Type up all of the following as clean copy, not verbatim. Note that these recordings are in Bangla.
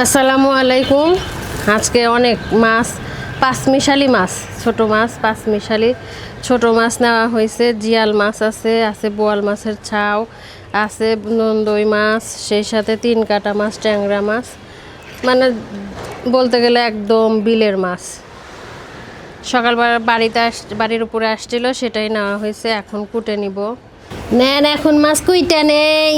আসসালামু আলাইকুম। আজকে অনেক মাছ, পাঁচমিশালি মাছ, ছোট মাছ, পাঁচমিশালি ছোট মাছ নেওয়া হয়েছে। জিয়াল মাছ আছে বোয়াল মাছের ছাও আছে, নন্দই মাছ, সেই সাথে 3 কাটা মাছ, ট্যাংরা মাছ, মানে বলতে গেলে একদম বিলের মাছ। সকালবেলা বাড়ির উপরে আসছিল, সেটাই নেওয়া হয়েছে। এখন কুটে নিব। নেন, এখন মাছ কুইটা নেই।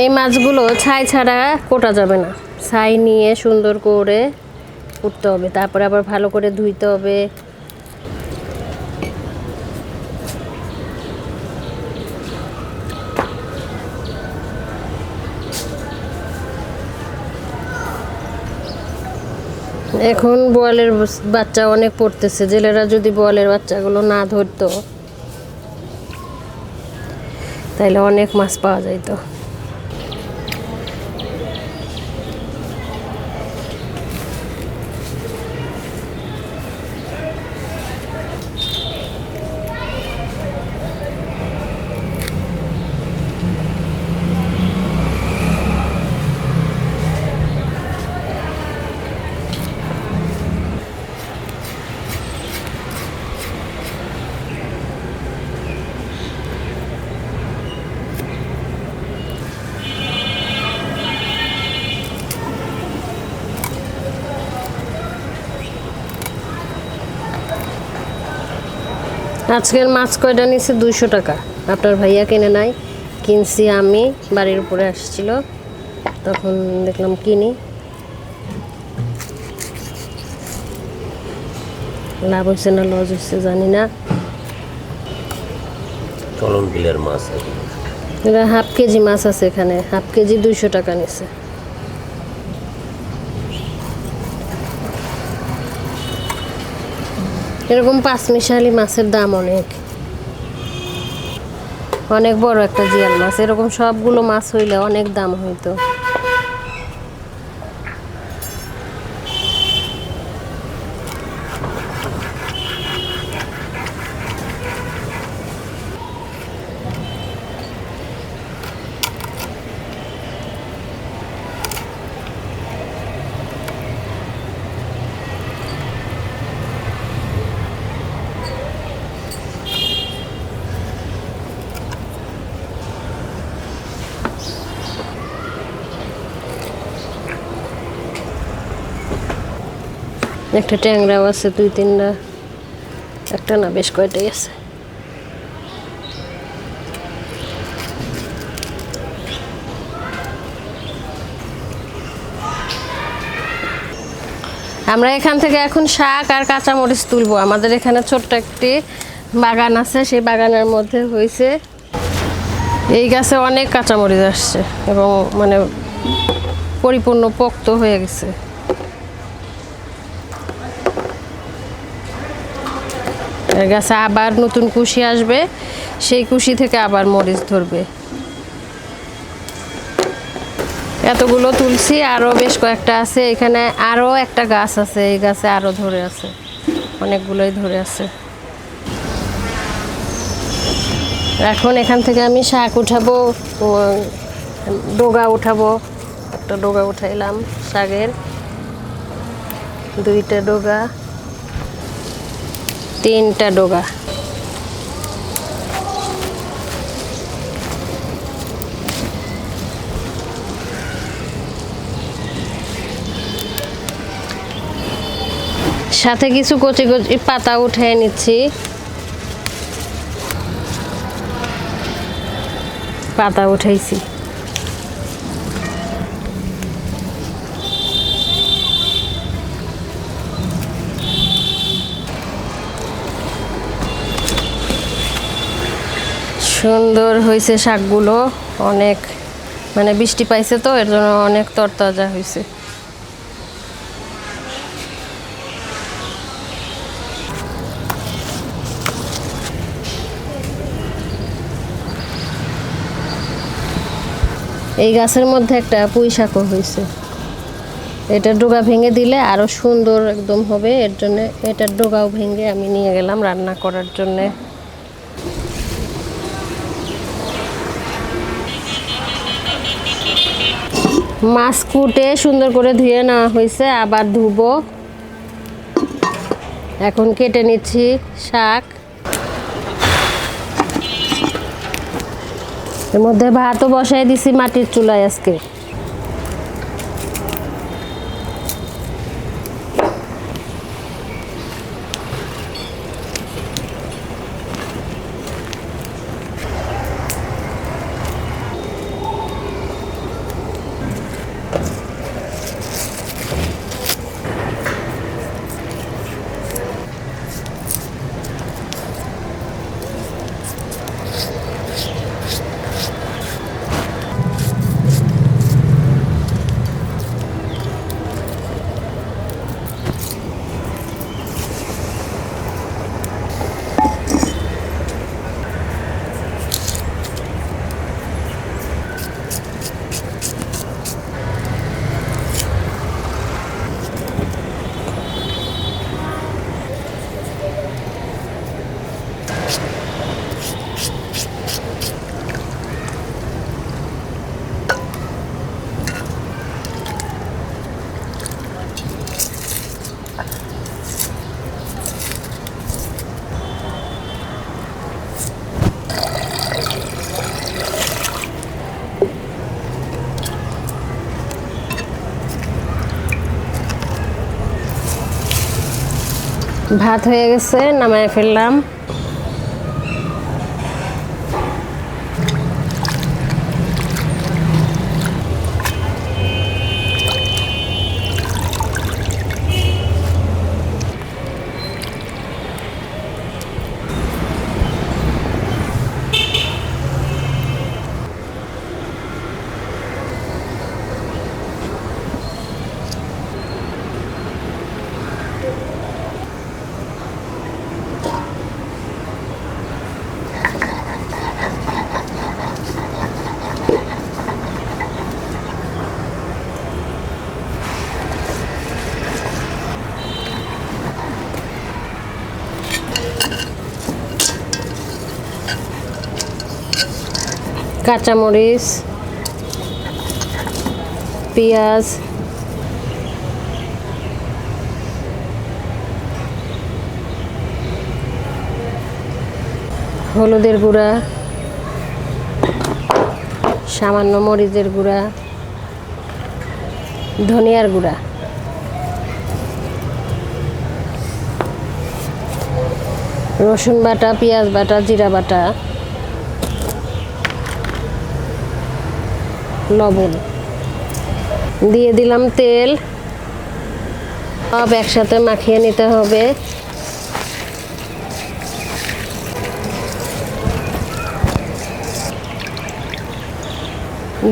এই মাছগুলো ছাই ছাড়া কোটা যাবে না। ছাই নিয়ে সুন্দর করে কুটতে হবে, তারপরে আবার ভালো করে ধুইতে হবে। এখন বোয়ালের বাচ্চা অনেক পড়তেছে। জেলেরা যদি বোয়ালের বাচ্চাগুলো না ধরতো তাহলে অনেক মাছ পাওয়া যাইতো। আজকের মাছ কয়টা নিচ্ছে 200 টাকা। আপনার ভাইয়া কিনে নাই, কিনছি আমি। বাড়ির উপরে আসছিল তখন দেখলাম কিনি। লাভ হয়েছে না লস হয়েছে জানি না। চলন বিলের মাছ, এটা হাফ কেজি মাছ আছে এখানে। হাফ কেজি 200 টাকা নিচ্ছে। এরকম পাঁচমিশালি মাছের দাম অনেক অনেক বড় একটা জিয়াল মাছ। এরকম সবগুলো মাছ হইলে অনেক দাম হইতো। একটা ট্যাংরাও আছে, 2-3টা, একটা না বেশ কয়টাই আছে। আমরা এখান থেকে এখন শাক আর কাঁচামরিচ তুলবো। আমাদের এখানে ছোট্ট একটি বাগান আছে, সেই বাগানের মধ্যে হয়েছে এই গাছে অনেক কাঁচামরিচ আসছে এবং মানে পরিপূর্ণ পোক্ত হয়ে গেছে। এর গাছে আবার নতুন কুশি আসবে, সেই কুশি থেকে আবার মরিচ ধরবে। এতগুলো তুলছি, আরও বেশ কয়েকটা আছে। এখানে আরও একটা গাছ আছে, এই গাছে আরও ধরে আছে, অনেকগুলোই ধরে আছে। এখন এখান থেকে আমি শাক উঠাবো, ডগা উঠাবো। একটা ডগা উঠাইলাম শাকের, 2টা ডগা, 3টা ডগা। সাথে কিছু কচি কচি পাতা উঠে নিচ্ছি। পাতা উঠাইছি। সুন্দর হয়েছে শাকগুলো, অনেক মানে বৃষ্টি পাইছে তো এর জন্য অনেক তরতাজা হয়েছে। এই গাছের মধ্যে একটা পুঁই শাকও হয়েছে। এটার ডগা ভেঙে দিলে আরো সুন্দর একদম হবে, এর জন্য এটার ডগাও ভেঙে আমি নিয়ে গেলাম রান্না করার জন্য। মাছ কুটে সুন্দর করে ধুয়ে নেওয়া হয়েছে, আবার ধুবো। এখন কেটে নিচ্ছি শাক। এর মধ্যে ভাতও বসাই দিছি মাটির চুলায় আজকে। ভাত হয়ে গেছে, নামায় ফেললাম। কাঁচামরিচ, পেঁয়াজ, হলুদের গুঁড়া, সামান্য মরিচের গুঁড়া, ধনিয়ার গুঁড়া, রসুন বাটা, পেঁয়াজ বাটা, জিরা বাটা, লবণ দিয়ে দিলাম, তেল। সব একসাথে মাখিয়ে নিতে হবে।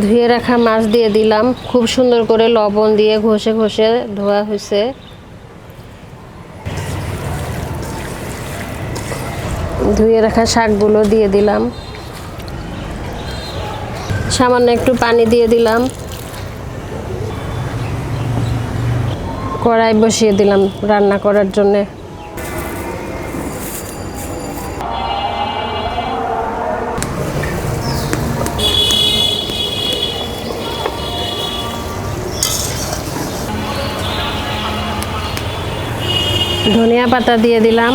ধুয়ে রাখা মাছ দিয়ে দিলাম, খুব সুন্দর করে লবণ দিয়ে ঘষে ঘষে ধোয়া হয়েছে। ধুয়ে রাখা শাকগুলো দিয়ে দিলাম, সামান্য একটু পানি দিয়ে দিলাম, কড়াই বসিয়ে দিলাম রান্না করার জন্যে। ধনিয়া পাতা দিয়ে দিলাম,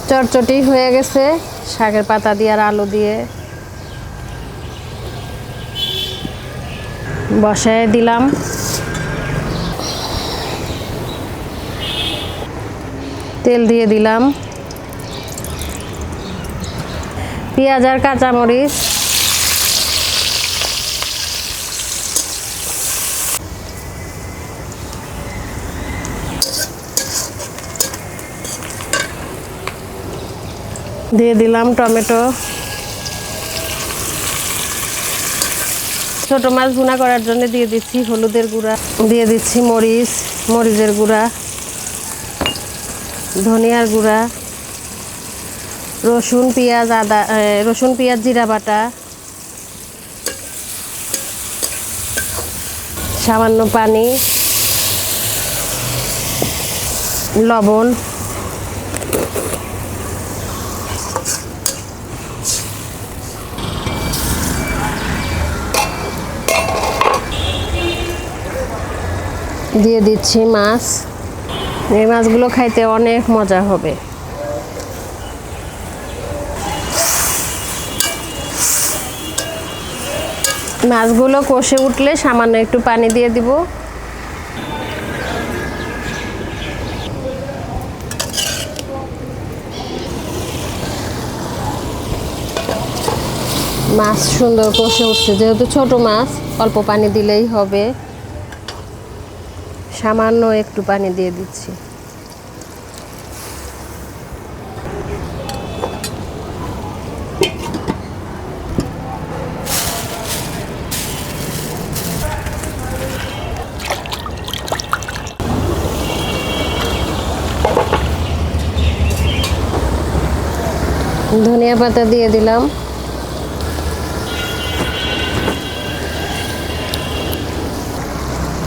চটচটি হয়ে গেছে শাকের পাতা দিয়ে আর আলু দিয়ে। বসায় দিলাম, তেল দিয়ে দিলাম, পেঁয়াজ আর কাঁচামরিচ, দিয়ে দিলাম টমেটো। ছোট মাছ ভুনা করার জন্য দিয়ে দিচ্ছি হলুদের গুঁড়া, দিয়ে দিচ্ছি মরিচের গুঁড়া, ধনিয়ার গুঁড়া, রসুন পেঁয়াজ জিরা বাটা, সামান্য পানি, লবণ, দিয়ে দিচ্ছি মাছ। এই মাছগুলো খাইতে অনেক মজা হবে। মাছগুলো কষে উঠলে সামান্য একটু পানি দিয়ে দিব। মাছ সুন্দর কষে উঠছে, যেহেতু ছোট মাছ অল্প পানি দিলেই হবে। সামান্য একটু পানি দিয়ে দিচ্ছি। ধনিয়া পাতা দিয়ে দিলাম।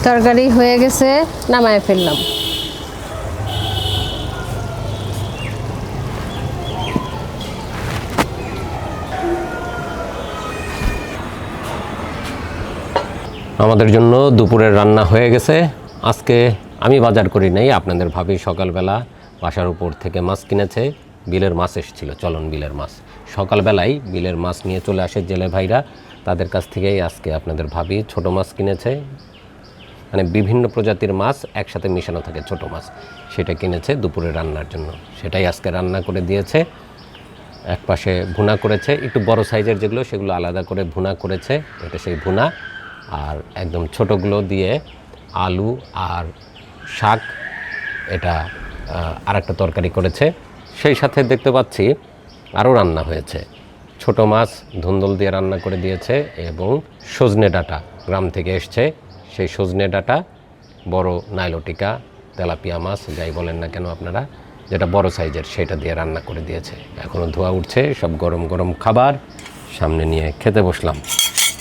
তরকারি হয়ে গেছে, নামায় ফেললাম। আমাদের জন্য দুপুরের রান্না হয়ে গেছে। আজকে আমি বাজার করি নাই, আপনাদের ভাবি সকালবেলা বাসার উপর থেকে মাছ কিনেছে। বিলের মাছ এসেছিল, চলন বিলের মাছ। সকালবেলায় বিলের মাছ নিয়ে চলে আসে জেলে ভাইরা, তাদের কাছ থেকেই আজকে আপনাদের ভাবি ছোট মাছ কিনেছে। মানে বিভিন্ন প্রজাতির মাছ একসাথে মিশানো থাকে, ছোট মাছ, সেটা কিনেছে দুপুরে রান্নার জন্য। সেটাই আজকে রান্না করে দিয়েছে। এক পাশে ভুনা করেছে, একটু বড় সাইজের যেগুলো সেগুলো আলাদা করে ভুনা করেছে, এটা সেই ভুনা। আর একদম ছোটোগুলো দিয়ে আলু আর শাক, এটা আরেকটা তরকারি করেছে। সেই সাথে দেখতে পাচ্ছি আরও রান্না হয়েছে। ছোট মাছ ধুন্দল দিয়ে রান্না করে দিয়েছে এবং সজনে ডাঁটা গ্রাম থেকে এসছে, সেই সজনে ডাঁটা, বড় নাইলোটিকা তেলাপিয়া মাছ যাই বলেন না কেন আপনারা, যেটা বড় সাইজের, সেটা দিয়ে রান্না করে দিয়েছে। এখনও ধোয়া উঠছে, সব গরম গরম খাবার সামনে নিয়ে খেতে বসলাম।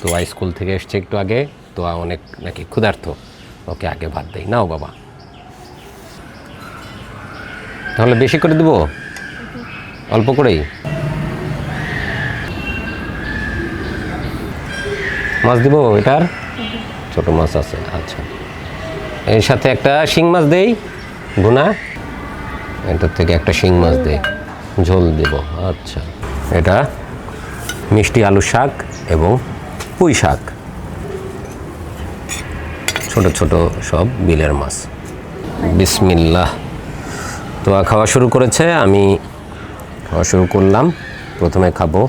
তোয়া স্কুল থেকে এসছে একটু আগে, তোয়া অনেক নাকি ক্ষুধার্ত, ওকে আগে ভাত দেই। নাও বাবা, তাহলে বেশি করে দেবো, অল্প করেই। মাছ দিব, এটার ছোট মাছ আছে, আচ্ছা। এর সাথে একটা শিং মাছ দেই ভুনা, এটার থেকে একটা শিং মাছ দেই, ঝোল দেব। আচ্ছা, এটা মিষ্টি আলু শাক এবং পুঁই শাক, ছোট ছোট সব বিলের মাছ। বিসমিল্লাহ। তো খাওয়া শুরু করেছে, আমি খাওয়া শুরু করলাম। প্রথমে খাবো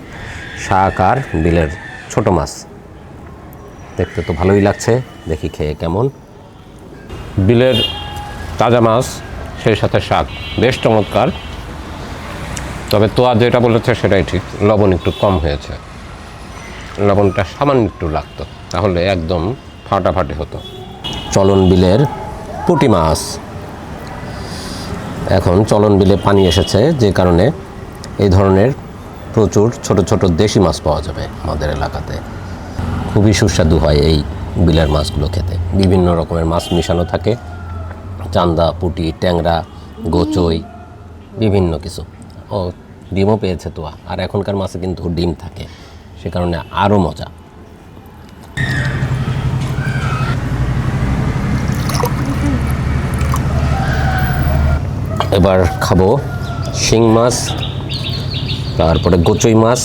শাক আর বিলের ছোট মাছ। দেখতে তো ভালোই লাগছে, দেখি খেয়ে কেমন। বিলের তাজা মাছ, সেই সাথে শাক, বেশ চমৎকার। তবে তোয়া যেটা বলেছে সেটাই ঠিক, লবণ একটু কম হয়েছে। লবণটা সামান্য একটু লাগতো, তাহলে একদম ফাটাফাটি হতো। চলন বিলের পুঁটি মাছ। এখন চলন বিলে পানি এসেছে, যে কারণে এই ধরনের প্রচুর ছোট ছোট দেশি মাছ পাওয়া যাবে আমাদের এলাকাতে। খুবই সুস্বাদু হয় এই বিলের মাছগুলো খেতে। বিভিন্ন রকমের মাছ মিশানো থাকে, চান্দা, পুঁটি, ট্যাংরা, গোচই, বিভিন্ন কিছু। ও ডিমও পেয়েছে তোয়া, আর এখনকার মাছে কিন্তু ডিম থাকে, সে কারণে আরও মজা। এবার খাবো শিং মাছ, তারপরে গোচই মাছ,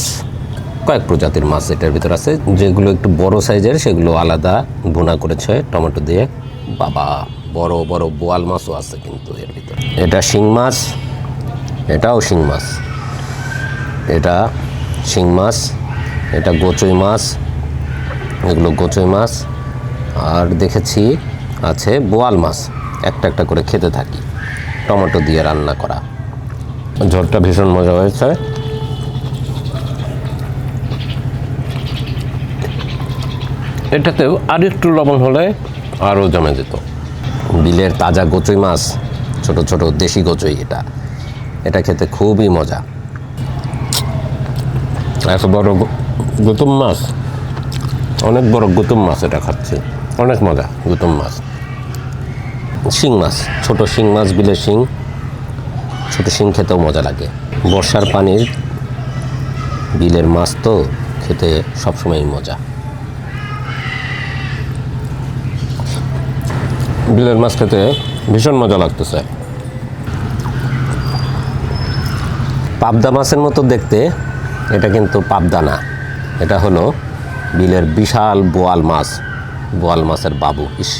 কয়েক প্রজাতির মাছ এটার ভিতর আছে। যেগুলো একটু বড় সাইজের সেগুলো আলাদা ভুনা করেছে টমেটো দিয়ে। বাবা, বড় বড় বোয়াল মাছও আছে কিন্তু এর ভিতরে। এটা শিং মাছ, এটাও শিং মাছ, এটা শিং মাছ, এটা গোচই মাছ, এগুলো গোচই মাছ। আর দেখেছি আছে বোয়াল মাছ, একটা একটা করে খেতে থাকি, টমেটো দিয়ে রান্না করা। ঝোলটা ভীষণ মজা হয়েছে। এটাতেও আর একটু লবণ হলে আরও জমে যেত। বিলের তাজা গোচই মাছ, ছোট ছোট দেশি গোচই, এটা খেতে খুবই মজা। এত বড় গুতুম মাছ, অনেক বড় গুতুম মাছ, এটা খাচ্ছি অনেক মজা। গুতুম মাছ, শিং মাছ, ছোট শিং মাছ, বিলের শিং, সাথে শিং খেতেও মজা লাগে। বর্ষার পানির বিলের মাছ তো খেতে সবসময়ই মজা। বিলের মাছ খেতে ভীষণ মজা লাগতেছে। পাবদা মাছের মতো দেখতে, এটা কিন্তু পাবদা না, এটা হলো বিলের বিশাল বোয়াল মাছ, বোয়াল মাছের বাবু। ইস,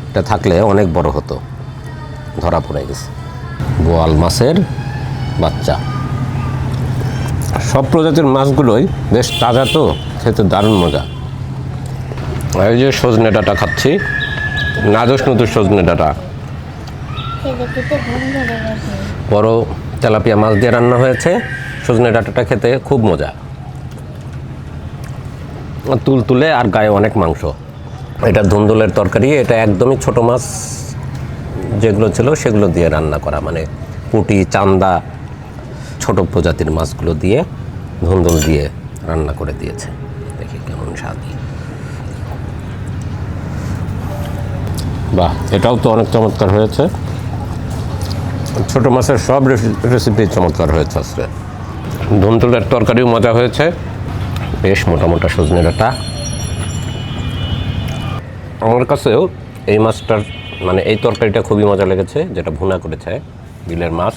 এটা থাকলে অনেক বড় হতো, ধরা পড়ে গেছে। বোয়াল মাছের বাচ্চা। সব প্রজাতির মাছগুলোই বেশ তাজা, তো খেতে দারুণ মজা। এই যে সজনে ডাঁটা খাচ্ছি, নাদুস নতুন সজনে ডাঁটা, বড় তেলাপিয়া মাছ দিয়ে রান্না হয়েছে। সজনে ডাঁটাটা খেতে খুব মজা, তুলতুলে আর গায়ে অনেক মাংস। এটা ধুন্দুলের তরকারি। এটা একদমই ছোট মাছ যেগুলো ছিল সেগুলো দিয়ে রান্না করা, মানে পুঁটি, চান্দা, ছোট প্রজাতির মাছগুলো দিয়ে ধুন্দুল দিয়ে রান্না করে দিয়েছে। দেখি কেমন স্বাদ। বাহ, এটাও তো অনেক চমৎকার হয়েছে। ছোট মাছের সব রেসিপি চমৎকার হয়েছে আজকে। ধুন্দুলের তরকারিও মজা হয়েছে, বেশ মোটা মোটা সজনে ডাঁটা। আমার কাছেও এই মাছটার মানে এই তরকারিটা খুবই মজা লেগেছে, যেটা ভুনা করেছে বিলের মাছ।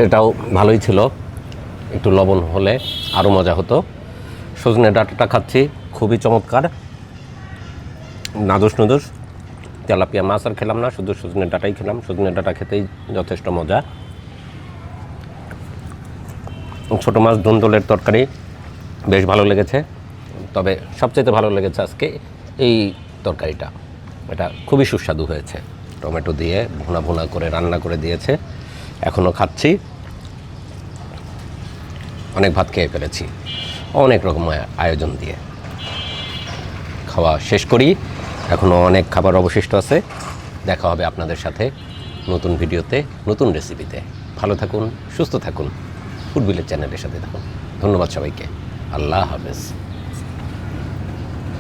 এটাও ভালোই ছিল, একটু লবণ হলে আরও মজা হতো। সজনে ডাঁটাটা খাচ্ছি, খুবই চমৎকার। নাদুস নুদুস তেলাপিয়া মাছ আর খেলাম না, শুধু সজনে ডাঁটাই খেলাম। সজনে ডাঁটা খেতেই যথেষ্ট মজা। ছোট মাছ ধুন্দুলের তরকারি বেশ ভালো লেগেছে, তবে সবচেয়ে ভালো লেগেছে আজকে এই তরকারিটা। এটা খুবই সুস্বাদু হয়েছে, টমেটো দিয়ে ভুনা ভুনা করে রান্না করে দিয়েছে। এখনও খাচ্ছি, অনেক ভাত খেয়ে ফেলেছি, অনেক রকম আয়োজন দিয়ে। খাওয়া শেষ করি, এখনও অনেক খাবার অবশিষ্ট আছে। দেখা হবে আপনাদের সাথে নতুন ভিডিওতে, নতুন রেসিপিতে। ভালো থাকুন, সুস্থ থাকুন, ফুড ভিলেজ চ্যানেলের সাথে থাকুন। ধন্যবাদ সবাইকে। আল্লাহ হাফেজ।